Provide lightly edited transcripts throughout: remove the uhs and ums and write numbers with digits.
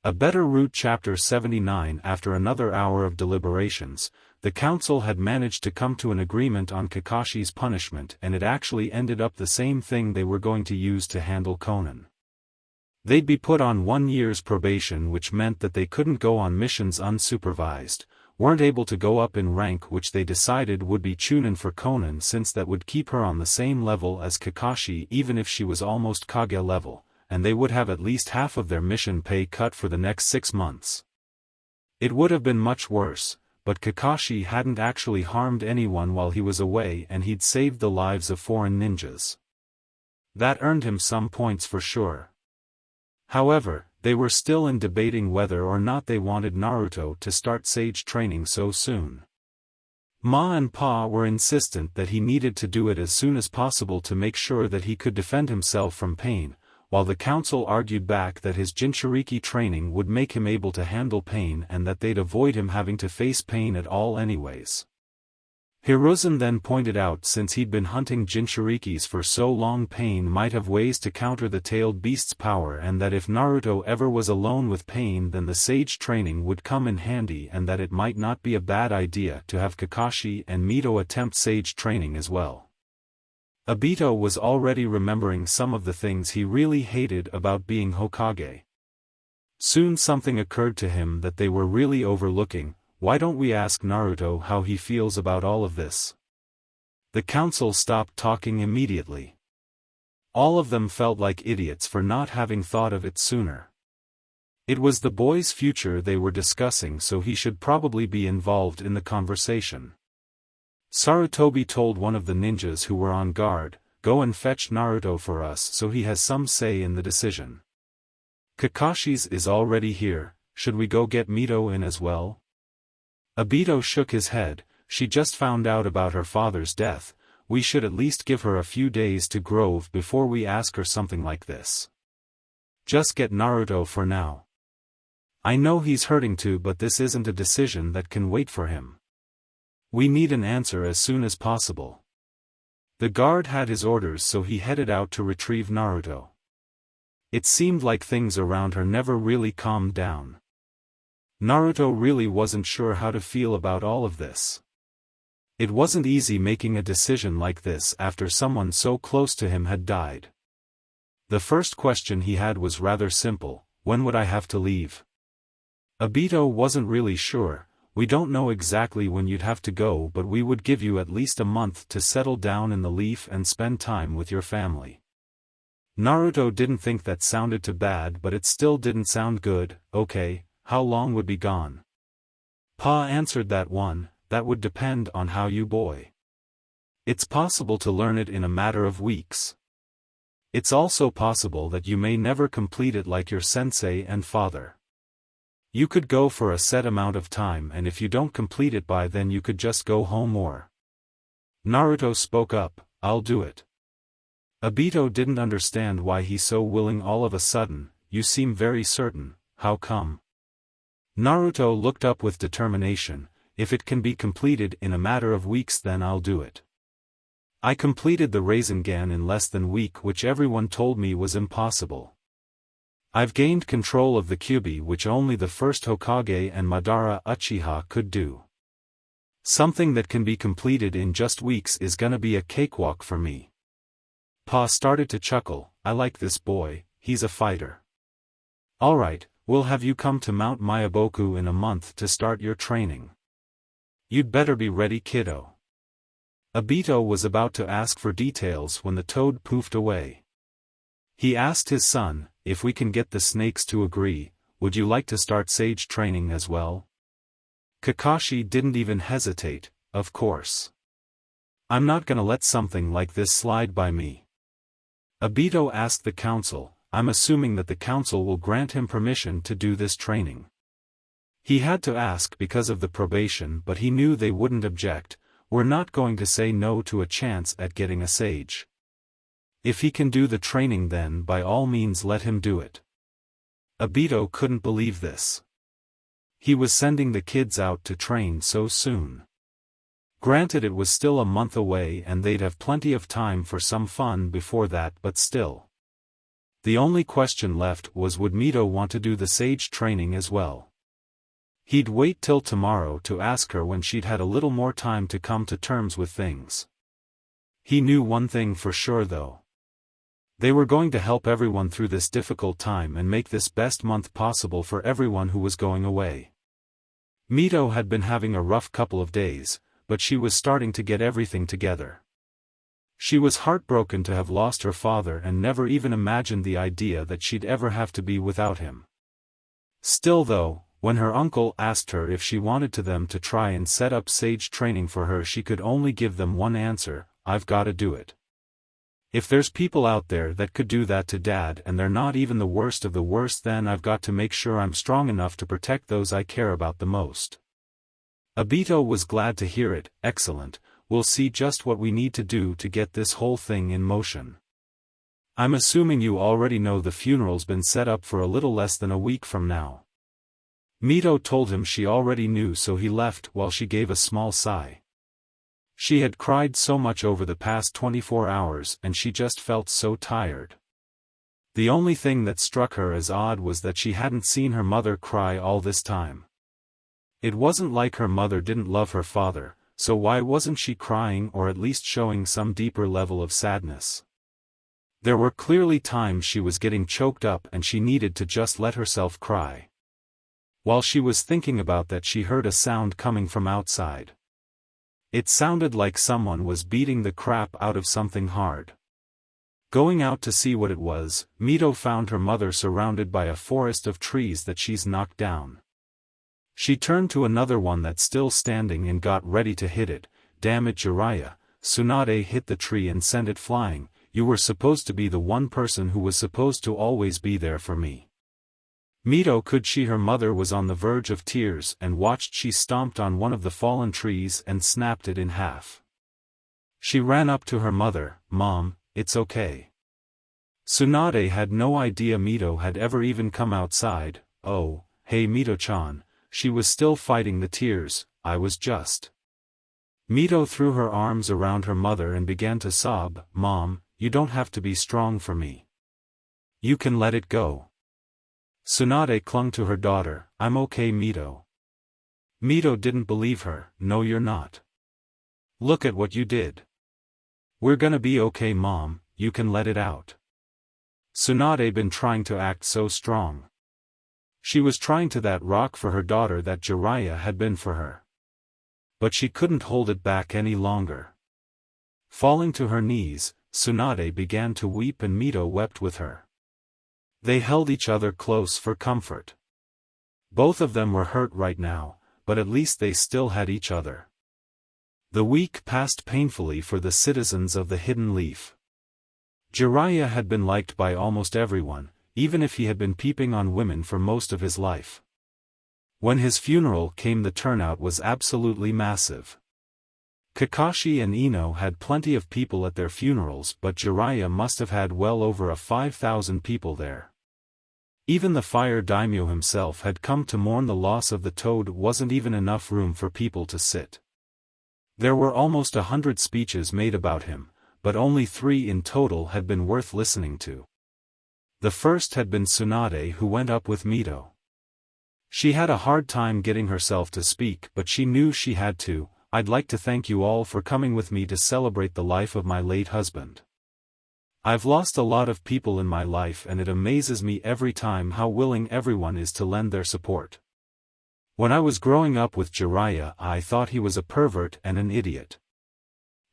A better route. Chapter 79. After another hour of deliberations, the council had managed to come to an agreement on Kakashi's punishment, and it actually ended up the same thing they were going to use to handle Conan. They'd be put on 1 year's probation, which meant that they couldn't go on missions unsupervised, weren't able to go up in rank, which they decided would be chunin for Conan since that would keep her on the same level as Kakashi even if she was almost Kage level, and they would have at least half of their mission pay cut for the next 6 months. It would have been much worse, but Kakashi hadn't actually harmed anyone while he was away and he'd saved the lives of foreign ninjas. That earned him some points for sure. However, they were still in debating whether or not they wanted Naruto to start sage training so soon. Ma and Pa were insistent that he needed to do it as soon as possible to make sure that he could defend himself from pain, while the council argued back that his Jinchuriki training would make him able to handle pain and that they'd avoid him having to face pain at all anyways. Hiruzen then pointed out since he'd been hunting Jinchurikis for so long, pain might have ways to counter the tailed beast's power, and that if Naruto ever was alone with pain then the sage training would come in handy, and that it might not be a bad idea to have Kakashi and Mito attempt sage training as well. Obito was already remembering some of the things he really hated about being Hokage. Soon something occurred to him that they were really overlooking. Why don't we ask Naruto how he feels about all of this? The council stopped talking immediately. All of them felt like idiots for not having thought of it sooner. It was the boy's future they were discussing, so he should probably be involved in the conversation. Sarutobi told one of the ninjas who were on guard, "Go and fetch Naruto for us so he has some say in the decision." "Kakashi's is already here, should we go get Mito in as well?" Obito shook his head. "She just found out about her father's death, we should at least give her a few days to grow before we ask her something like this. Just get Naruto for now. I know he's hurting too, but this isn't a decision that can wait for him. We need an answer as soon as possible." The guard had his orders, so he headed out to retrieve Naruto. It seemed like things around her never really calmed down. Naruto really wasn't sure how to feel about all of this. It wasn't easy making a decision like this after someone so close to him had died. The first question he had was rather simple: when would I have to leave? Obito wasn't really sure. "We don't know exactly when you'd have to go, but we would give you at least a month to settle down in the Leaf and spend time with your family." Naruto didn't think that sounded too bad, but it still didn't sound good. "Okay, how long would be gone?" Pa answered that would depend on how you boy. It's possible to learn it in a matter of weeks. It's also possible that you may never complete it like your sensei and father. You could go for a set amount of time, and if you don't complete it by then you could just go home or... Naruto spoke up, "I'll do it." Obito didn't understand why he's so willing all of a sudden. "You seem very certain, how come?" Naruto looked up with determination. "If it can be completed in a matter of weeks then I'll do it. I completed the Rasengan in less than a week, which everyone told me was impossible. I've gained control of the Kyuubi, which only the first Hokage and Madara Uchiha could do. Something that can be completed in just weeks is gonna be a cakewalk for me." Pa started to chuckle. "I like this boy, he's a fighter. Alright, we'll have you come to Mount Myaboku in a month to start your training. You'd better be ready, kiddo." Obito was about to ask for details when the toad poofed away. He asked his son, "If we can get the snakes to agree, would you like to start sage training as well?" Kakashi didn't even hesitate. "Of course. I'm not gonna let something like this slide by me." Obito asked the council. "I'm assuming that the council will grant him permission to do this training." He had to ask because of the probation, but he knew they wouldn't object. "We're not going to say no to a chance at getting a sage. If he can do the training then by all means let him do it." Obito couldn't believe this. He was sending the kids out to train so soon. Granted, it was still a month away and they'd have plenty of time for some fun before that, but still. The only question left was would Mito want to do the sage training as well. He'd wait till tomorrow to ask her when she'd had a little more time to come to terms with things. He knew one thing for sure though. They were going to help everyone through this difficult time and make this best month possible for everyone who was going away. Mito had been having a rough couple of days, but she was starting to get everything together. She was heartbroken to have lost her father and never even imagined the idea that she'd ever have to be without him. Still though, when her uncle asked her if she wanted them to try and set up sage training for her, she could only give them one answer: I've gotta do it. If there's people out there that could do that to Dad and they're not even the worst of the worst, then I've got to make sure I'm strong enough to protect those I care about the most. Obito was glad to hear it. Excellent, we'll see just what we need to do to get this whole thing in motion. I'm assuming you already know the funeral's been set up for a little less than a week from now. Mito told him she already knew, so he left while she gave a small sigh. She had cried so much over the past 24 hours and she just felt so tired. The only thing that struck her as odd was that she hadn't seen her mother cry all this time. It wasn't like her mother didn't love her father, so why wasn't she crying or at least showing some deeper level of sadness? There were clearly times she was getting choked up and she needed to just let herself cry. While she was thinking about that, she heard a sound coming from outside. It sounded like someone was beating the crap out of something hard. Going out to see what it was, Mito found her mother surrounded by a forest of trees that she's knocked down. She turned to another one that's still standing and got ready to hit it. Damn it, Jiraiya, Tsunade hit the tree and sent it flying. You were supposed to be the one person who was supposed to always be there for me. Mito could see her mother was on the verge of tears and watched she stomped on one of the fallen trees and snapped it in half. She ran up to her mother. Mom, it's okay. Tsunade had no idea Mito had ever even come outside. Oh, hey Mito-chan, she was still fighting the tears. I was just... Mito threw her arms around her mother and began to sob. Mom, you don't have to be strong for me. You can let it go. Tsunade clung to her daughter. I'm okay, Mito. Mito didn't believe her. No, you're not. Look at what you did. We're gonna be okay, Mom, you can let it out. Tsunade been trying to act so strong. She was trying to that rock for her daughter that Jiraiya had been for her. But she couldn't hold it back any longer. Falling to her knees, Tsunade began to weep and Mito wept with her. They held each other close for comfort. Both of them were hurt right now, but at least they still had each other. The week passed painfully for the citizens of the Hidden Leaf. Jiraiya had been liked by almost everyone, even if he had been peeping on women for most of his life. When his funeral came, the turnout was absolutely massive. Kakashi and Ino had plenty of people at their funerals, but Jiraiya must have had well over 5,000 people there. Even the fire daimyo himself had come to mourn the loss of the toad. Wasn't even enough room for people to sit. There were almost 100 speeches made about him, but only 3 in total had been worth listening to. The first had been Tsunade, who went up with Mito. She had a hard time getting herself to speak, but she knew she had to. I'd like to thank you all for coming with me to celebrate the life of my late husband. I've lost a lot of people in my life and it amazes me every time how willing everyone is to lend their support. When I was growing up with Jiraiya, I thought he was a pervert and an idiot.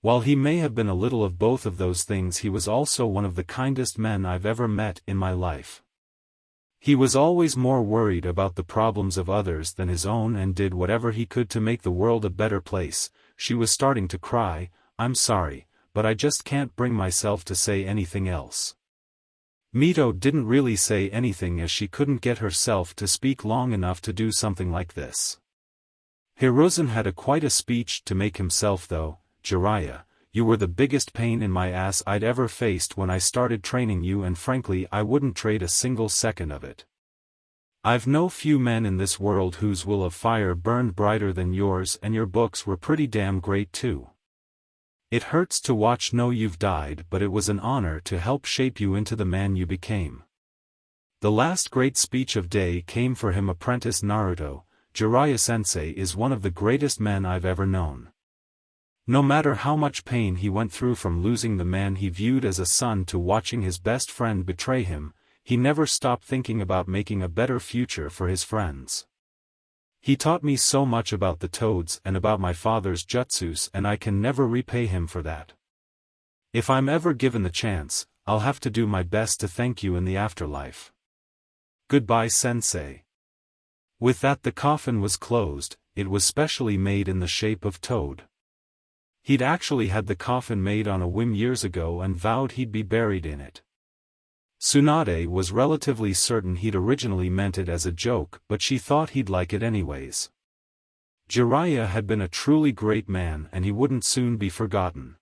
While he may have been a little of both of those things, he was also one of the kindest men I've ever met in my life. He was always more worried about the problems of others than his own and did whatever he could to make the world a better place. She was starting to cry. I'm sorry, but I just can't bring myself to say anything else. Mito didn't really say anything as she couldn't get herself to speak long enough to do something like this. Hiruzen had quite a speech to make himself though. Jiraiya, you were the biggest pain in my ass I'd ever faced when I started training you, and frankly I wouldn't trade a single second of it. I've known few men in this world whose will of fire burned brighter than yours, and your books were pretty damn great too. It hurts to watch know you've died, but it was an honor to help shape you into the man you became. The last great speech of day came for him apprentice Naruto. Jiraiya-sensei is one of the greatest men I've ever known. No matter how much pain he went through from losing the man he viewed as a son to watching his best friend betray him, he never stopped thinking about making a better future for his friends. He taught me so much about the toads and about my father's jutsus, and I can never repay him for that. If I'm ever given the chance, I'll have to do my best to thank you in the afterlife. Goodbye, sensei. With that, the coffin was closed. It was specially made in the shape of toad. He'd actually had the coffin made on a whim years ago and vowed he'd be buried in it. Tsunade was relatively certain he'd originally meant it as a joke, but she thought he'd like it anyways. Jiraiya had been a truly great man and he wouldn't soon be forgotten.